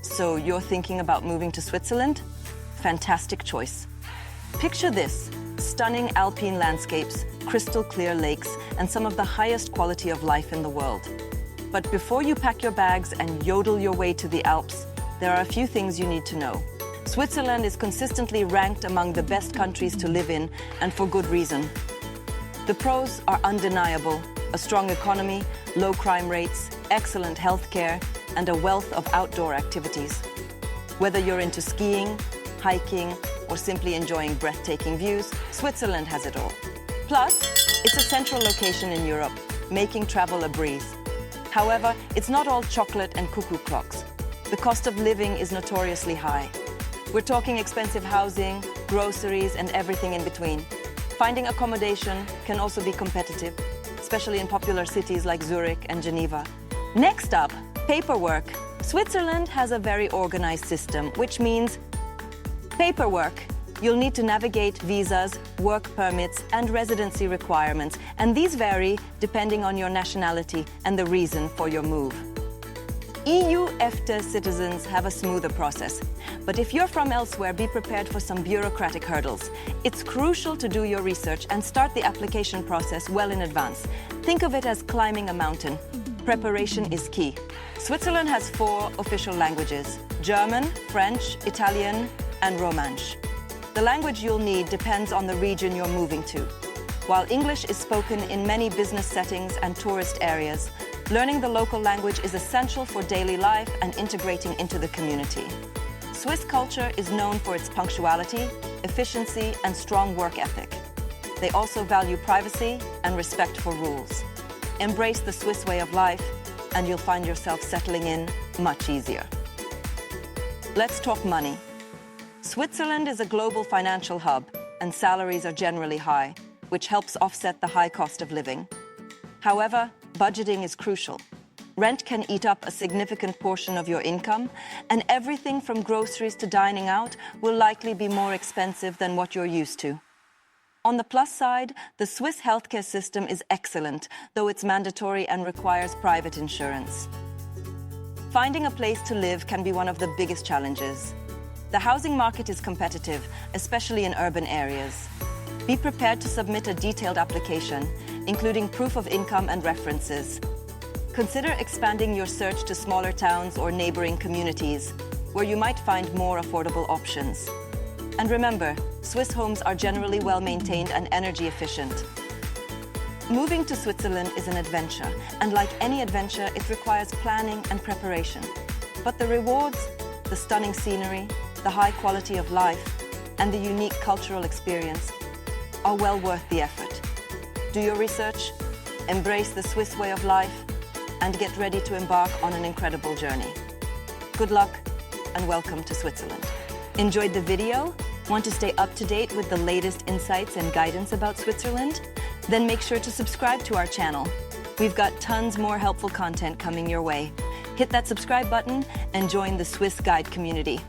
So you're thinking about moving to Switzerland? Fantastic choice. Picture this: stunning alpine landscapes, crystal clear lakes, and some of the highest quality of life in the world. But before you pack your bags and yodel your way to the Alps, there are a few things you need to know. Switzerland is consistently ranked among the best countries to live in, and for good reason. The pros are undeniable: a strong economy, low crime rates, excellent healthcare, and a wealth of outdoor activities. Whether you're into skiing, hiking, or simply enjoying breathtaking views, Switzerland has it all. Plus, it's a central location in Europe, making travel a breeze. However, it's not all chocolate and cuckoo clocks. The cost of living is notoriously high. We're talking expensive housing, groceries, and everything in between. Finding accommodation can also be competitive, especially in popular cities like Zurich and Geneva. Next up, paperwork. Switzerland has a very organized system, which means paperwork. You'll need to navigate visas, work permits, and residency requirements, and these vary depending on your nationality and the reason for your move. EU/EFTA citizens have a smoother process, but if you're from elsewhere, be prepared for some bureaucratic hurdles. It's crucial to do your research and start the application process well in advance. Think of it as climbing a mountain. Preparation is key. Switzerland has 4 official languages: German, French, Italian, and Romansh. The language you'll need depends on the region you're moving to. While English is spoken in many business settings and tourist areas, learning the local language is essential for daily life and integrating into the community. Swiss culture is known for its punctuality, efficiency, and strong work ethic. They also value privacy and respect for rules. Embrace the Swiss way of life, and you'll find yourself settling in much easier. Let's talk money. Switzerland is a global financial hub, and salaries are generally high, which helps offset the high cost of living. However, budgeting is crucial. Rent can eat up a significant portion of your income, and everything from groceries to dining out will likely be more expensive than what you're used to. On the plus side, the Swiss healthcare system is excellent, though it's mandatory and requires private insurance. Finding a place to live can be one of the biggest challenges. The housing market is competitive, especially in urban areas. Be prepared to submit a detailed application, including proof of income and references. Consider expanding your search to smaller towns or neighboring communities, where you might find more affordable options. And remember, Swiss homes are generally well-maintained and energy efficient. Moving to Switzerland is an adventure, and like any adventure, it requires planning and preparation. But the rewards, the stunning scenery, the high quality of life, and the unique cultural experience are well worth the effort. Do your research, embrace the Swiss way of life, and get ready to embark on an incredible journey. Good luck, and welcome to Switzerland. Enjoyed the video? Want to stay up to date with the latest insights and guidance about Switzerland? Then make sure to subscribe to our channel. We've got tons more helpful content coming your way. Hit that subscribe button and join the Swiss Guide community.